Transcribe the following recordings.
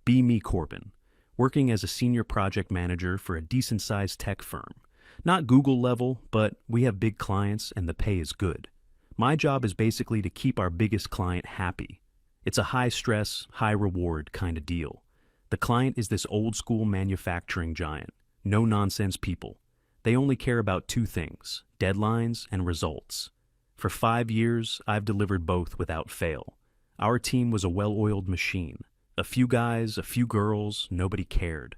Be me, Corbin, working as a senior project manager for a decent-sized tech firm. Not Google level, but we have big clients and the pay is good. My job is basically to keep our biggest client happy. It's a high-stress, high-reward kind of deal. The client is this old-school manufacturing giant. No-nonsense people. They only care about two things: deadlines and results. For 5 years, I've delivered both without fail. Our team was a well-oiled machine. A few guys, a few girls, nobody cared.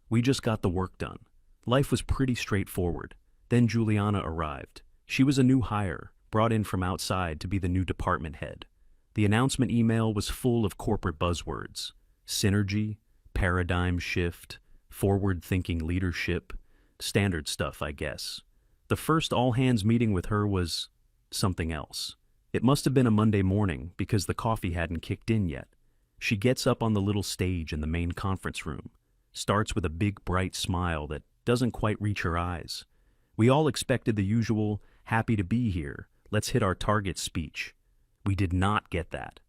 We just got the work done. Life was pretty straightforward. Then Juliana arrived. She was a new hire, brought in from outside to be the new department head. The announcement email was full of corporate buzzwords: synergy, paradigm shift, forward-thinking leadership, standard stuff, I guess. The first all-hands meeting with her was something else. It must have been a Monday morning because the coffee hadn't kicked in yet. She gets up on the little stage in the main conference room, starts with a big bright smile that doesn't quite reach her eyes. We all expected the usual, happy to be here, let's hit our target speech. We did not get that.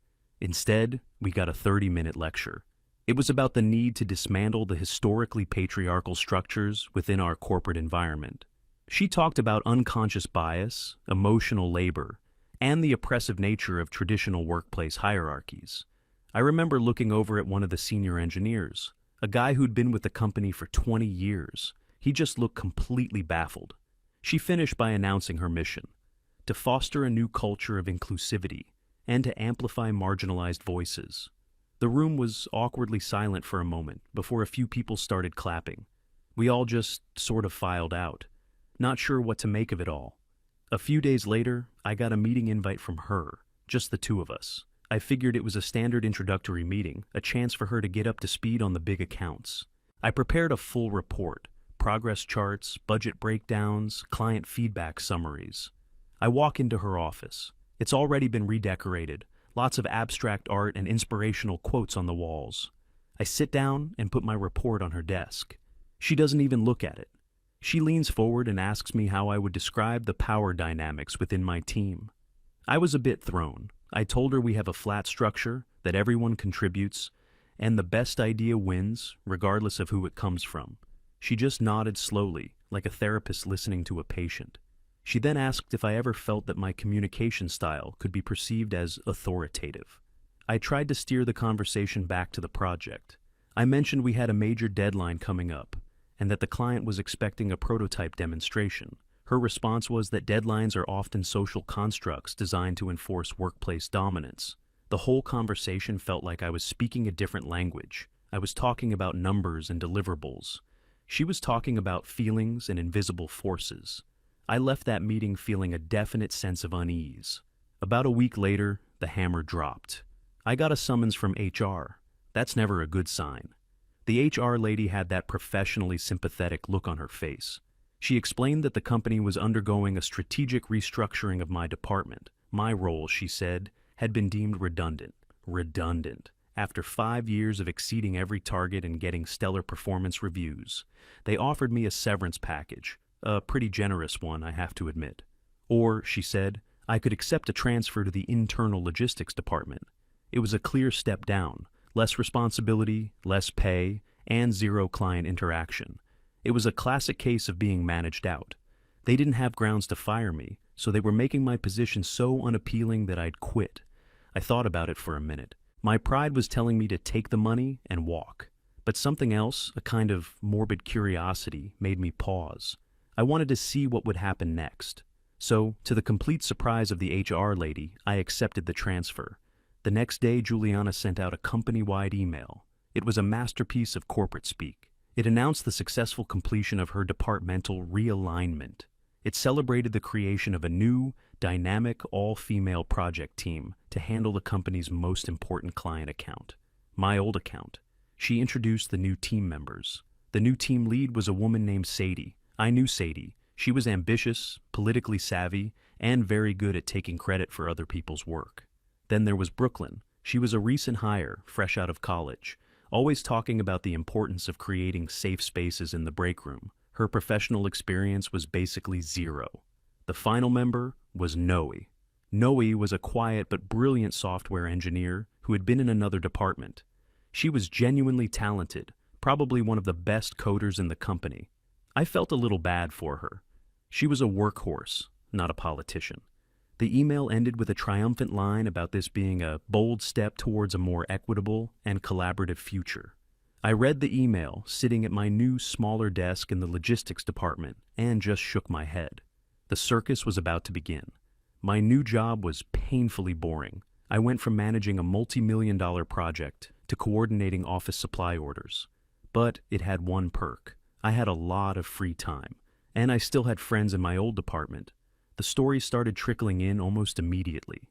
Instead, we got a 30-minute lecture. It was about the need to dismantle the historically patriarchal structures within our corporate environment. She talked about unconscious bias, emotional labor, and the oppressive nature of traditional workplace hierarchies. I remember looking over at one of the senior engineers, a guy who'd been with the company for 20 years. He just looked completely baffled. She finished by announcing her mission: to foster a new culture of inclusivity and to amplify marginalized voices. The room was awkwardly silent for a moment before a few people started clapping. We all just sort of filed out, not sure what to make of it all. A few days later, I got a meeting invite from her, just the two of us. I figured it was a standard introductory meeting, a chance for her to get up to speed on the big accounts. I prepared a full report: progress charts, budget breakdowns, client feedback summaries. I walk into her office. It's already been redecorated, lots of abstract art and inspirational quotes on the walls. I sit down and put my report on her desk. She doesn't even look at it. She leans forward and asks me how I would describe the power dynamics within my team. I was a bit thrown. I told her we have a flat structure, that everyone contributes, and the best idea wins, regardless of who it comes from. She just nodded slowly, like a therapist listening to a patient. She then asked if I ever felt that my communication style could be perceived as authoritative. I tried to steer the conversation back to the project. I mentioned we had a major deadline coming up, and that the client was expecting a prototype demonstration. Her response was that deadlines are often social constructs designed to enforce workplace dominance. The whole conversation felt like I was speaking a different language. I was talking about numbers and deliverables. She was talking about feelings and invisible forces. I left that meeting feeling a definite sense of unease. About a week later, the hammer dropped. I got a summons from HR. That's never a good sign. The HR lady had that professionally sympathetic look on her face. She explained that the company was undergoing a strategic restructuring of my department. My role, she said, had been deemed redundant. Redundant. After 5 years of exceeding every target and getting stellar performance reviews, they offered me a severance package, a pretty generous one, I have to admit. Or, she said, I could accept a transfer to the internal logistics department. It was a clear step down, less responsibility, less pay, and zero client interaction. It was a classic case of being managed out. They didn't have grounds to fire me, so they were making my position so unappealing that I'd quit. I thought about it for a minute. My pride was telling me to take the money and walk. But something else, a kind of morbid curiosity, made me pause. I wanted to see what would happen next. So, to the complete surprise of the HR lady, I accepted the transfer. The next day, Juliana sent out a company-wide email. It was a masterpiece of corporate speak. It announced the successful completion of her departmental realignment. It celebrated the creation of a new, dynamic, all-female project team to handle the company's most important client account, my old account. She introduced the new team members. The new team lead was a woman named Sadie. I knew Sadie. She was ambitious, politically savvy, and very good at taking credit for other people's work. Then there was Brooklyn. She was a recent hire, fresh out of college, always talking about the importance of creating safe spaces in the break room. Her professional experience was basically zero. The final member was Noe. Noe was a quiet but brilliant software engineer who had been in another department. She was genuinely talented, probably one of the best coders in the company. I felt a little bad for her. She was a workhorse, not a politician. The email ended with a triumphant line about this being a bold step towards a more equitable and collaborative future. I read the email sitting at my new, smaller desk in the logistics department and just shook my head. The circus was about to begin. My new job was painfully boring. I went from managing a multi-million-dollar project to coordinating office supply orders. But it had one perk. I had a lot of free time, and I still had friends in my old department. The stories started trickling in almost immediately.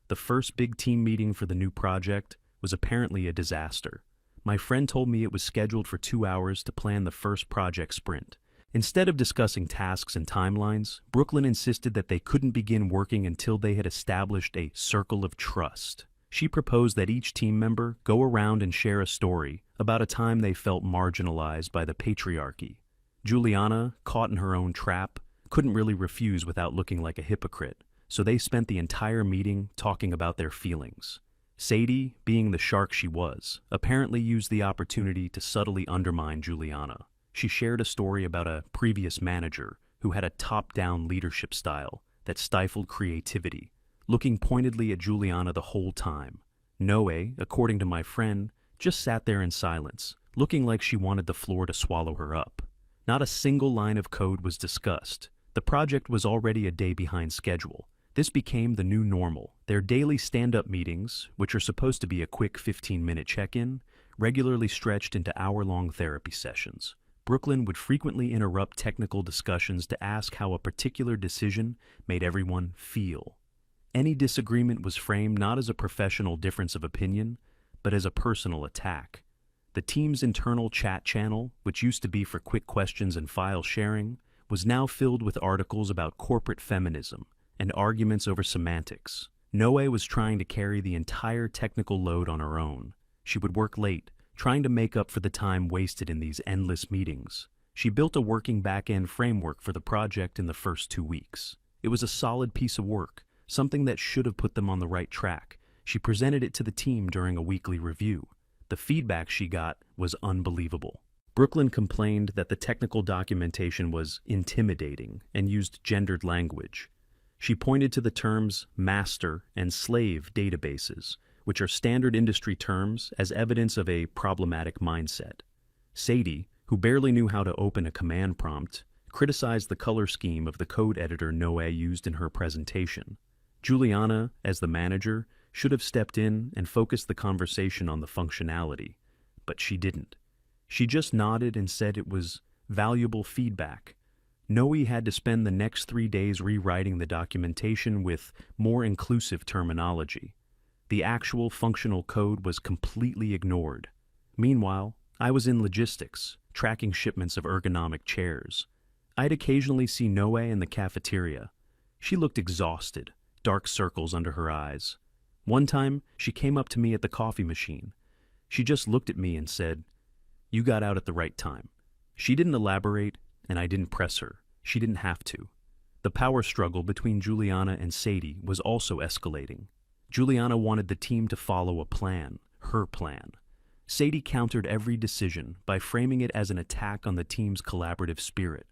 The first big team meeting for the new project was apparently a disaster. My friend told me it was scheduled for 2 hours to plan the first project sprint. Instead of discussing tasks and timelines, Brooklyn insisted that they couldn't begin working until they had established a circle of trust. She proposed that each team member go around and share a story about a time they felt marginalized by the patriarchy. Juliana, caught in her own trap, couldn't really refuse without looking like a hypocrite, so they spent the entire meeting talking about their feelings. Sadie, being the shark she was, apparently used the opportunity to subtly undermine Juliana. She shared a story about a previous manager who had a top-down leadership style that stifled creativity, looking pointedly at Juliana the whole time. Noe, according to my friend, just sat there in silence, looking like she wanted the floor to swallow her up. Not a single line of code was discussed. The project was already a day behind schedule. This became the new normal. Their daily stand-up meetings, which are supposed to be a quick 15-minute check-in, regularly stretched into hour-long therapy sessions. Brooklyn would frequently interrupt technical discussions to ask how a particular decision made everyone feel. Any disagreement was framed not as a professional difference of opinion, but as a personal attack. The team's internal chat channel, which used to be for quick questions and file sharing, was now filled with articles about corporate feminism and arguments over semantics. Noe was trying to carry the entire technical load on her own. She would work late, trying to make up for the time wasted in these endless meetings. She built a working back-end framework for the project in the first 2 weeks. It was a solid piece of work, something that should have put them on the right track. She presented it to the team during a weekly review. The feedback she got was unbelievable. Brooklyn complained that the technical documentation was intimidating and used gendered language. She pointed to the terms master and slave databases, which are standard industry terms, as evidence of a problematic mindset. Sadie, who barely knew how to open a command prompt, criticized the color scheme of the code editor Noe used in her presentation. Juliana, as the manager, should have stepped in and focused the conversation on the functionality, but she didn't. She just nodded and said it was valuable feedback. Noe had to spend the next 3 days rewriting the documentation with more inclusive terminology. The actual functional code was completely ignored. Meanwhile, I was in logistics, tracking shipments of ergonomic chairs. I'd occasionally see Noe in the cafeteria. She looked exhausted, dark circles under her eyes. One time, she came up to me at the coffee machine. She just looked at me and said, "You got out at the right time." She didn't elaborate, and I didn't press her. She didn't have to. The power struggle between Juliana and Sadie was also escalating. Juliana wanted the team to follow a plan, her plan. Sadie countered every decision by framing it as an attack on the team's collaborative spirit.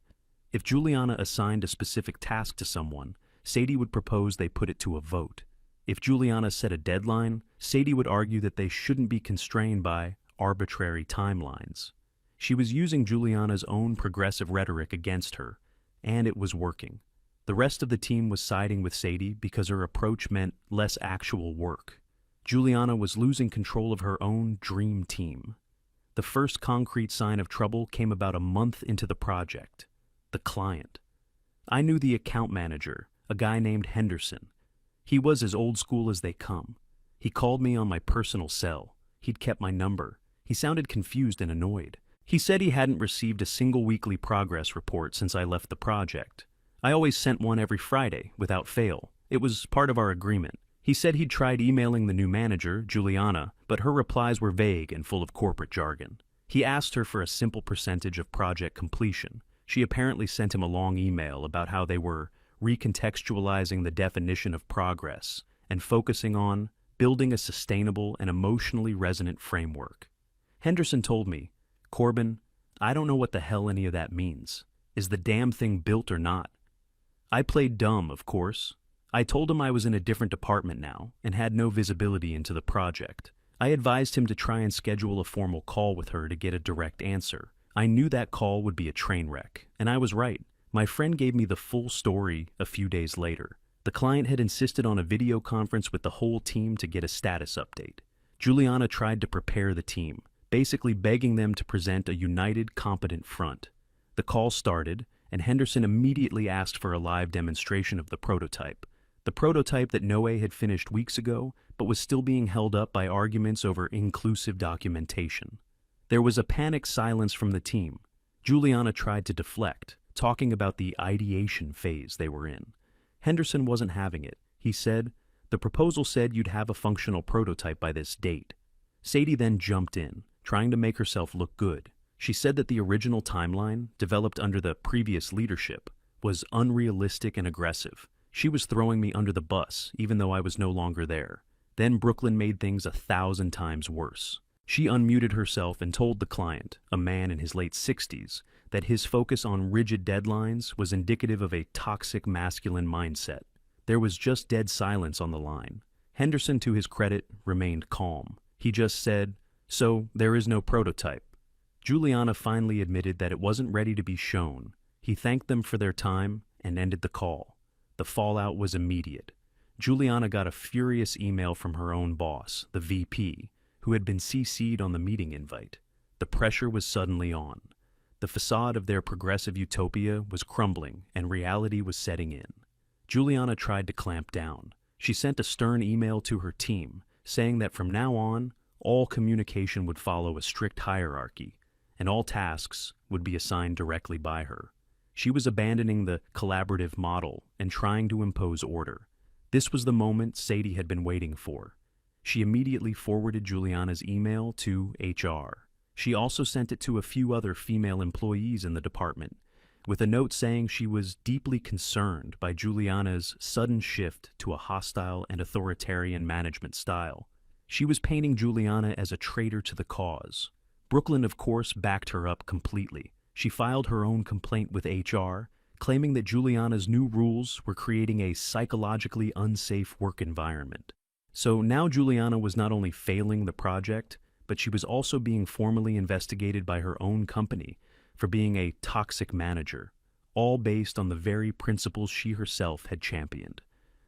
If Juliana assigned a specific task to someone, Sadie would propose they put it to a vote. If Juliana set a deadline, Sadie would argue that they shouldn't be constrained by arbitrary timelines. She was using Juliana's own progressive rhetoric against her, and it was working. The rest of the team was siding with Sadie because her approach meant less actual work. Juliana was losing control of her own dream team. The first concrete sign of trouble came about a month into the project: the client. I knew the account manager, a guy named Henderson. He was as old school as they come. He called me on my personal cell. He'd kept my number. He sounded confused and annoyed. He said he hadn't received a single weekly progress report since I left the project. I always sent one every Friday, without fail. It was part of our agreement. He said he'd tried emailing the new manager, Juliana, but her replies were vague and full of corporate jargon. He asked her for a simple percentage of project completion. She apparently sent him a long email about how they were recontextualizing the definition of progress and focusing on building a sustainable and emotionally resonant framework. Henderson told me, "Corbin, I don't know what the hell any of that means. Is the damn thing built or not?" I played dumb, of course. I told him I was in a different department now and had no visibility into the project. I advised him to try and schedule a formal call with her to get a direct answer. I knew that call would be a train wreck, and I was right. My friend gave me the full story a few days later. The client had insisted on a video conference with the whole team to get a status update. Juliana tried to prepare the team, basically begging them to present a united, competent front. The call started, and Henderson immediately asked for a live demonstration of the prototype. The prototype that Noe had finished weeks ago, but was still being held up by arguments over inclusive documentation. There was a panicked silence from the team. Juliana tried to deflect, talking about the ideation phase they were in. Henderson wasn't having it. He said, "The proposal said you'd have a functional prototype by this date." Sadie then jumped in, trying to make herself look good. She said that the original timeline, developed under the previous leadership, was unrealistic and aggressive. She was throwing me under the bus, even though I was no longer there. Then Brooklyn made things 1,000 times worse. She unmuted herself and told the client, a man in his late 60s, that his focus on rigid deadlines was indicative of a toxic masculine mindset. There was just dead silence on the line. Henderson, to his credit, remained calm. He just said, "So there is no prototype." Juliana finally admitted that it wasn't ready to be shown. He thanked them for their time and ended the call. The fallout was immediate. Juliana got a furious email from her own boss, the VP, who had been CC'd on the meeting invite. The pressure was suddenly on. The facade of their progressive utopia was crumbling and reality was setting in. Juliana tried to clamp down. She sent a stern email to her team, saying that from now on, all communication would follow a strict hierarchy, and all tasks would be assigned directly by her. She was abandoning the collaborative model and trying to impose order. This was the moment Sadie had been waiting for. She immediately forwarded Juliana's email to HR. She also sent it to a few other female employees in the department, with a note saying she was deeply concerned by Juliana's sudden shift to a hostile and authoritarian management style. She was painting Juliana as a traitor to the cause. Brooklyn, of course, backed her up completely. She filed her own complaint with HR, claiming that Juliana's new rules were creating a psychologically unsafe work environment. So now Juliana was not only failing the project, but she was also being formally investigated by her own company for being a toxic manager, all based on the very principles she herself had championed.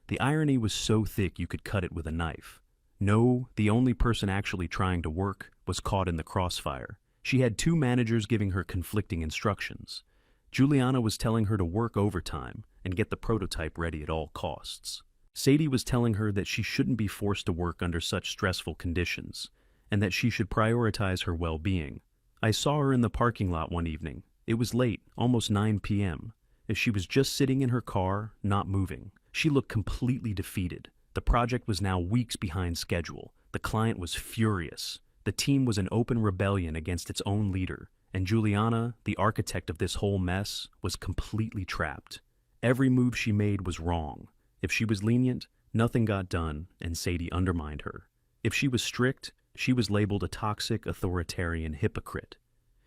The irony was so thick you could cut it with a knife. No, the only person actually trying to work was caught in the crossfire. She had two managers giving her conflicting instructions. Juliana was telling her to work overtime and get the prototype ready at all costs. Sadie was telling her that she shouldn't be forced to work under such stressful conditions, and that she should prioritize her well-being. I saw her in the parking lot one evening. It was late, almost 9 p.m. She was just sitting in her car, not moving. She looked completely defeated. The project was now weeks behind schedule. The client was furious. The team was in open rebellion against its own leader, and Juliana, the architect of this whole mess, was completely trapped. Every move she made was wrong. If she was lenient, nothing got done, and Sadie undermined her. If she was strict, she was labeled a toxic, authoritarian hypocrite.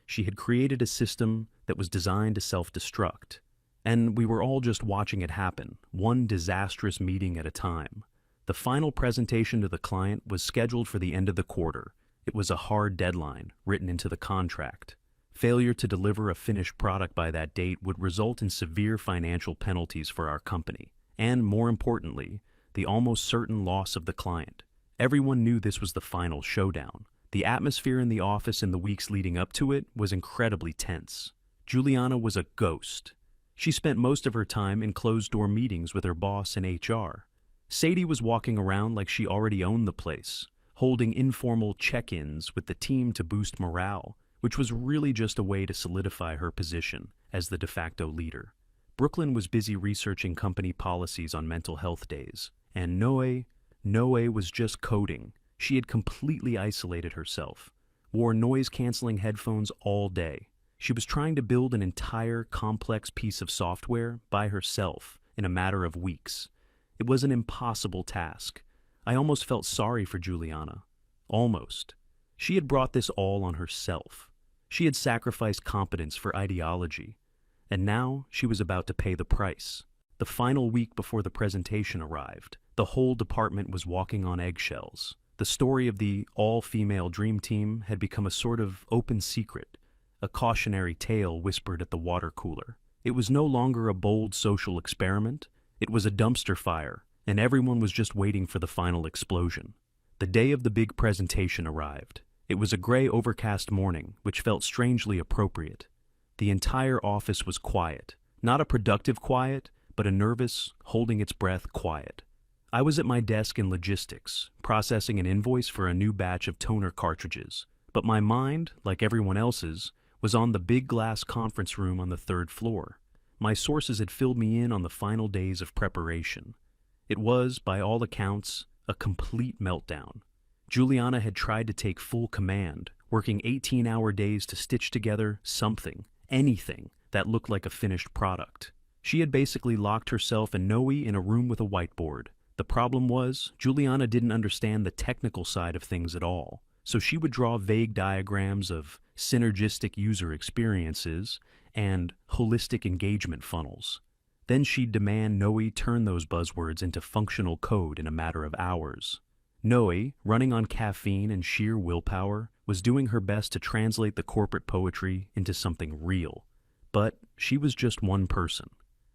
She had created a system that was designed to self-destruct, and we were all just watching it happen, one disastrous meeting at a time. The final presentation to the client was scheduled for the end of the quarter. It was a hard deadline, written into the contract. Failure to deliver a finished product by that date would result in severe financial penalties for our company, and more importantly, the almost certain loss of the client. Everyone knew this was the final showdown. The atmosphere in the office in the weeks leading up to it was incredibly tense. Juliana was a ghost. She spent most of her time in closed-door meetings with her boss and HR. Sadie was walking around like she already owned the place, holding informal check-ins with the team to boost morale, which was really just a way to solidify her position as the de facto leader. Brooklyn was busy researching company policies on mental health days, and Noe was just coding. She had completely isolated herself, wore noise-canceling headphones all day. She was trying to build an entire complex piece of software by herself in a matter of weeks. It was an impossible task. I almost felt sorry for Juliana. Almost. She had brought this all on herself. She had sacrificed competence for ideology, and now she was about to pay the price. The final week before the presentation arrived, the whole department was walking on eggshells. The story of the all-female dream team had become a sort of open secret, a cautionary tale whispered at the water cooler. It was no longer a bold social experiment. It was a dumpster fire, and everyone was just waiting for the final explosion. The day of the big presentation arrived. It was a gray, overcast morning, which felt strangely appropriate. The entire office was quiet. Not a productive quiet, but a nervous, holding its breath quiet. I was at my desk in logistics, processing an invoice for a new batch of toner cartridges, but my mind, like everyone else's, was on the big glass conference room on the third floor. My sources had filled me in on the final days of preparation. It was, by all accounts, a complete meltdown. Juliana had tried to take full command, working 18-hour days to stitch together something, anything, that looked like a finished product. She had basically locked herself and Noe in a room with a whiteboard. The problem was, Juliana didn't understand the technical side of things at all, so she would draw vague diagrams of synergistic user experiences and holistic engagement funnels. Then she'd demand Noe turn those buzzwords into functional code in a matter of hours. Noe, running on caffeine and sheer willpower, was doing her best to translate the corporate poetry into something real. But she was just one person.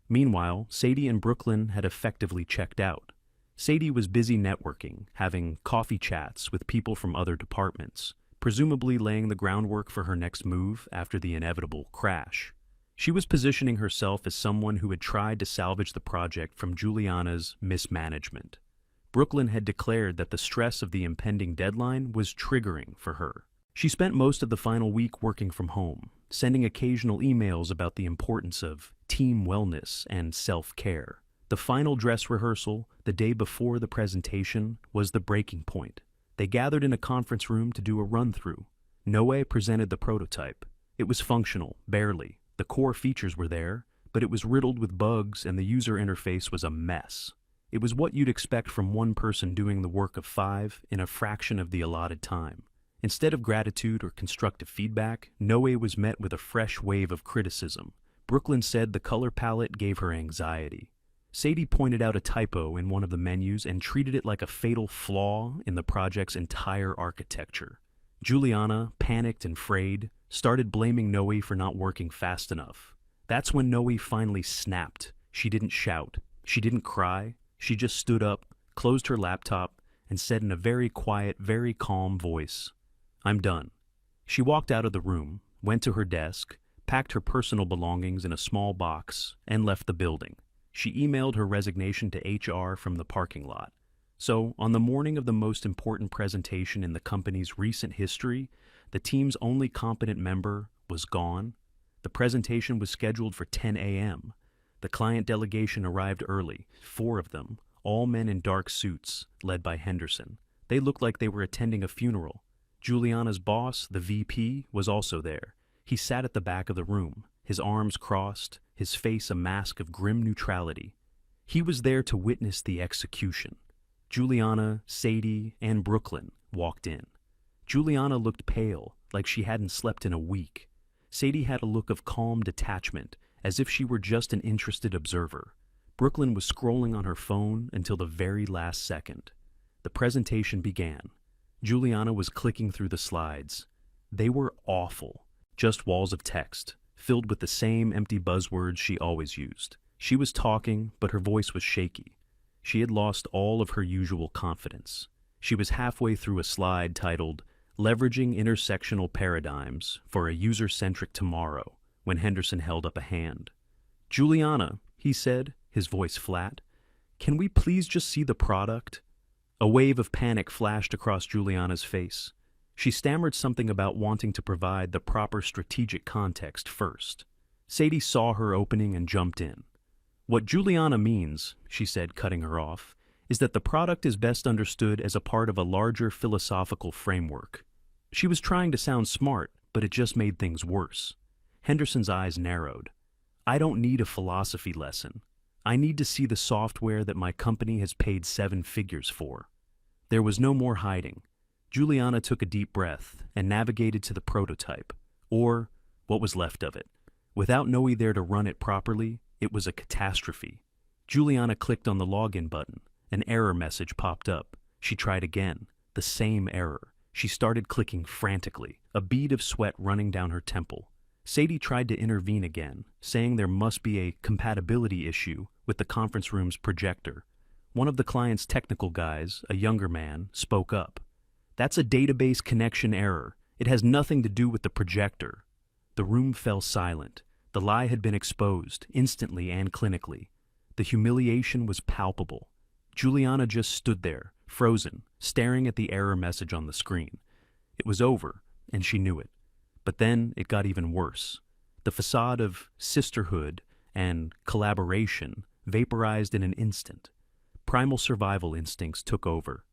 Meanwhile, Sadie and Brooklyn had effectively checked out. Sadie was busy networking, having coffee chats with people from other departments, presumably laying the groundwork for her next move after the inevitable crash. She was positioning herself as someone who had tried to salvage the project from Juliana's mismanagement. Brooklyn had declared that the stress of the impending deadline was triggering for her. She spent most of the final week working from home, sending occasional emails about the importance of team wellness and self-care. The final dress rehearsal, the day before the presentation, was the breaking point. They gathered in a conference room to do a run-through. Noe presented the prototype. It was functional, barely. The core features were there, but it was riddled with bugs and the user interface was a mess. It was what you'd expect from one person doing the work of 5 in a fraction of the allotted time. Instead of gratitude or constructive feedback, Noe was met with a fresh wave of criticism. Brooklyn said the color palette gave her anxiety. Sadie pointed out a typo in one of the menus and treated it like a fatal flaw in the project's entire architecture. Juliana, panicked and frayed, started blaming Noe for not working fast enough. That's when Noe finally snapped. She didn't shout. She didn't cry. She just stood up, closed her laptop, and said in a very quiet, very calm voice, "I'm done." She walked out of the room, went to her desk, packed her personal belongings in a small box, and left the building. She emailed her resignation to HR from the parking lot. So, on the morning of the most important presentation in the company's recent history, the team's only competent member was gone. The presentation was scheduled for 10 a.m. The client delegation arrived early, 4 of them, all men in dark suits, led by Henderson. They looked like they were attending a funeral. Juliana's boss, the VP, was also there. He sat at the back of the room, his arms crossed, his face a mask of grim neutrality. He was there to witness the execution. Juliana, Sadie, and Brooklyn walked in. Juliana looked pale, like she hadn't slept in a week. Sadie had a look of calm detachment, as if she were just an interested observer. Brooklyn was scrolling on her phone until the very last second. The presentation began. Juliana was clicking through the slides. They were awful, just walls of text, filled with the same empty buzzwords she always used. She was talking, but her voice was shaky. She had lost all of her usual confidence. She was halfway through a slide titled, "Leveraging Intersectional Paradigms for a User-Centric Tomorrow," when Henderson held up a hand. "Juliana," he said, his voice flat, "can we please just see the product?" A wave of panic flashed across Juliana's face. She stammered something about wanting to provide the proper strategic context first. Sadie saw her opening and jumped in. "What Juliana means," she said, cutting her off, "is that the product is best understood as a part of a larger philosophical framework." She was trying to sound smart, but it just made things worse. Henderson's eyes narrowed. "I don't need a philosophy lesson. I need to see the software that my company has paid 7 figures for." There was no more hiding. Juliana took a deep breath and navigated to the prototype, or what was left of it. Without Noe there to run it properly, it was a catastrophe. Juliana clicked on the login button. An error message popped up. She tried again. The same error. She started clicking frantically, a bead of sweat running down her temple. Sadie tried to intervene again, saying there must be a compatibility issue with the conference room's projector. One of the client's technical guys, a younger man, spoke up. "That's a database connection error. It has nothing to do with the projector." The room fell silent. The lie had been exposed, instantly and clinically. The humiliation was palpable. Juliana just stood there, frozen, staring at the error message on the screen. It was over, and she knew it. But then it got even worse. The facade of sisterhood and collaboration vaporized in an instant. Primal survival instincts took over.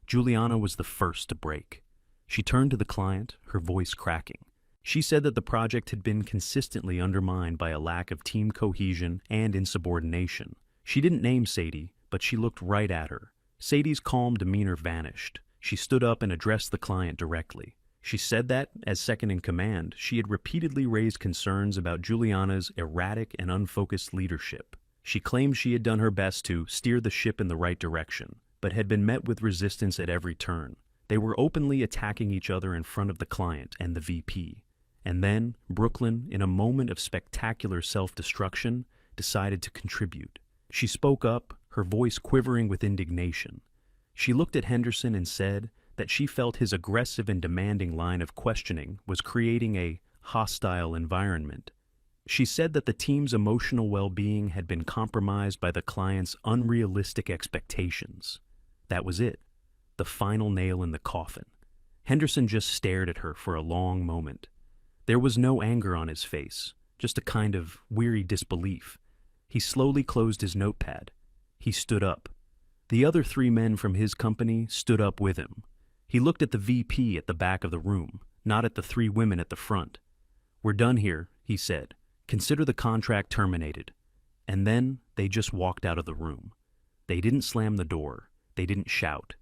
Juliana was the first to break. She turned to the client, her voice cracking. She said that the project had been consistently undermined by a lack of team cohesion and insubordination. She didn't name Sadie, but she looked right at her. Sadie's calm demeanor vanished. She stood up and addressed the client directly. She said that, as second in command, she had repeatedly raised concerns about Juliana's erratic and unfocused leadership. She claimed she had done her best to steer the ship in the right direction, but had been met with resistance at every turn. They were openly attacking each other in front of the client and the VP. And then, Brooklyn, in a moment of spectacular self-destruction, decided to contribute. She spoke up, her voice quivering with indignation. She looked at Henderson and said that she felt his aggressive and demanding line of questioning was creating a hostile environment. She said that the team's emotional well-being had been compromised by the client's unrealistic expectations. That was it, the final nail in the coffin. Henderson just stared at her for a long moment. There was no anger on his face, just a kind of weary disbelief. He slowly closed his notepad. He stood up. The other 3 men from his company stood up with him. He looked at the VP at the back of the room, not at the 3 women at the front. "We're done here," he said. "Consider the contract terminated." And then they just walked out of the room. They didn't slam the door. They didn't shout.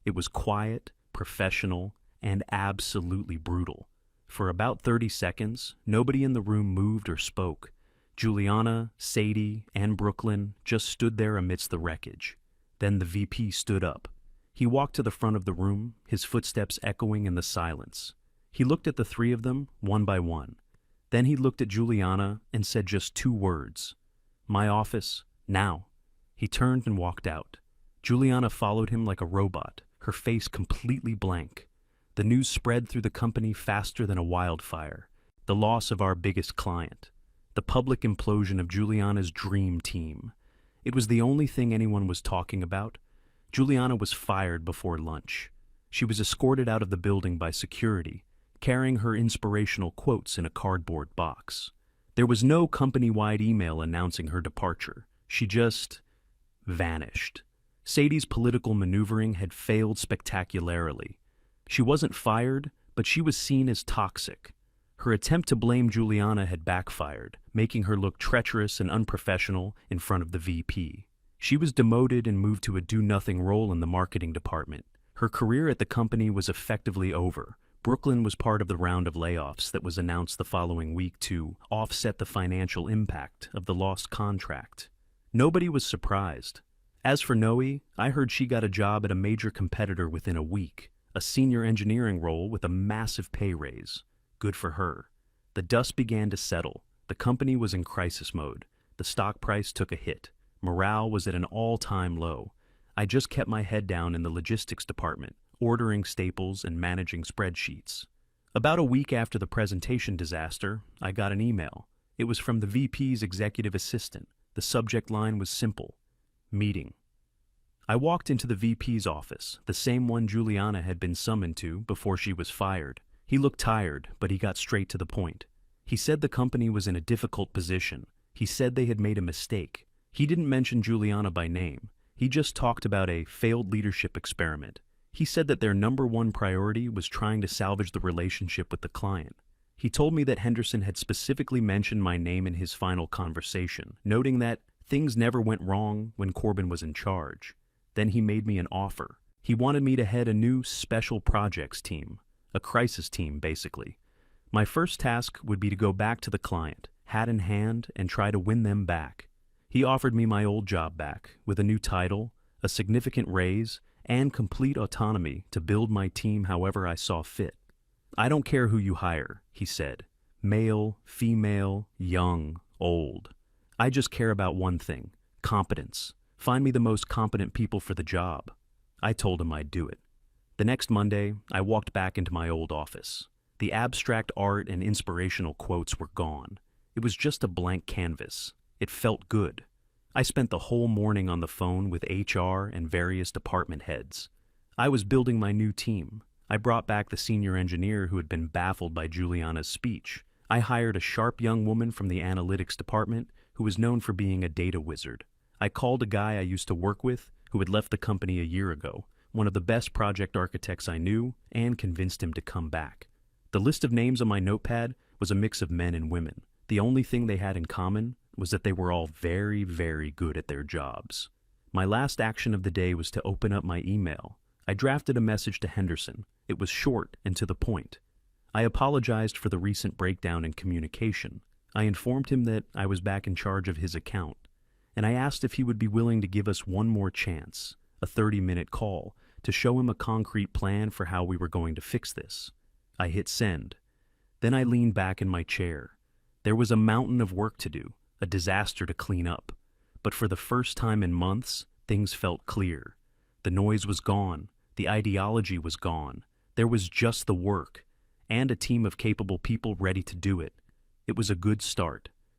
It was quiet, professional, and absolutely brutal. For about 30 seconds, nobody in the room moved or spoke. Juliana, Sadie, and Brooklyn just stood there amidst the wreckage. Then the VP stood up. He walked to the front of the room, his footsteps echoing in the silence. He looked at the 3 of them, one by one. Then he looked at Juliana and said just 2 words. "My office, now." He turned and walked out. Juliana followed him like a robot, her face completely blank. The news spread through the company faster than a wildfire. The loss of our biggest client. The public implosion of Juliana's dream team. It was the only thing anyone was talking about. Juliana was fired before lunch. She was escorted out of the building by security, carrying her inspirational quotes in a cardboard box. There was no company-wide email announcing her departure. She just vanished. Sadie's political maneuvering had failed spectacularly. She wasn't fired, but she was seen as toxic. Her attempt to blame Juliana had backfired, making her look treacherous and unprofessional in front of the VP. She was demoted and moved to a do-nothing role in the marketing department. Her career at the company was effectively over. Brooklyn was part of the round of layoffs that was announced the following week to offset the financial impact of the lost contract. Nobody was surprised. As for Noe, I heard she got a job at a major competitor within a week, a senior engineering role with a massive pay raise. Good for her. The dust began to settle. The company was in crisis mode. The stock price took a hit. Morale was at an all-time low. I just kept my head down in the logistics department, ordering staples and managing spreadsheets. About a week after the presentation disaster, I got an email. It was from the VP's executive assistant. The subject line was simple: meeting. I walked into the VP's office, the same one Juliana had been summoned to before she was fired. He looked tired, but he got straight to the point. He said the company was in a difficult position. He said they had made a mistake. He didn't mention Juliana by name. He just talked about a failed leadership experiment. He said that their #1 priority was trying to salvage the relationship with the client. He told me that Henderson had specifically mentioned my name in his final conversation, noting that things never went wrong when Corbin was in charge. Then he made me an offer. He wanted me to head a new special projects team, a crisis team, basically. My first task would be to go back to the client, hat in hand, and try to win them back. He offered me my old job back, with a new title, a significant raise, and complete autonomy to build my team however I saw fit. I don't care who you hire, he said. Male, female, young, old. I just care about one thing, competence. Find me the most competent people for the job. I told him I'd do it. The next Monday, I walked back into my old office. The abstract art and inspirational quotes were gone. It was just a blank canvas. It felt good. I spent the whole morning on the phone with HR and various department heads. I was building my new team. I brought back the senior engineer who had been baffled by Juliana's speech. I hired a sharp young woman from the analytics department who was known for being a data wizard. I called a guy I used to work with who had left the company a year ago, one of the best project architects I knew, and convinced him to come back. The list of names on my notepad was a mix of men and women. The only thing they had in common was that they were all very, very good at their jobs. My last action of the day was to open up my email. I drafted a message to Henderson. It was short and to the point. I apologized for the recent breakdown in communication. I informed him that I was back in charge of his account, and I asked if he would be willing to give us one more chance, a 30-minute call, to show him a concrete plan for how we were going to fix this. I hit send. Then I leaned back in my chair. There was a mountain of work to do, a disaster to clean up. But for the first time in months, things felt clear. The noise was gone. The ideology was gone. There was just the work, and a team of capable people ready to do it. It was a good start.